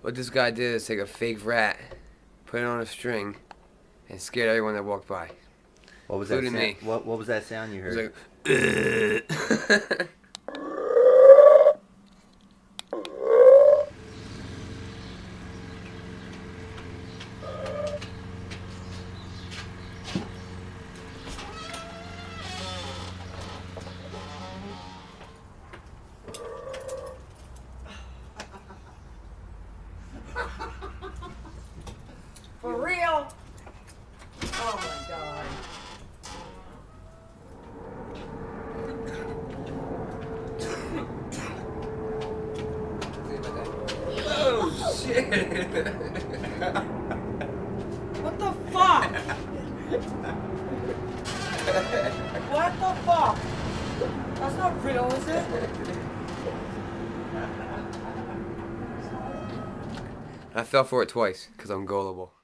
What this guy did is take a fake rat, put it on a string, and scared everyone that walked by. What was that Including sound? me. What was that sound you heard? It was like, For real? Oh my god. oh shit! What the fuck? What the fuck? That's not real, is it? I fell for it twice because I'm gullible.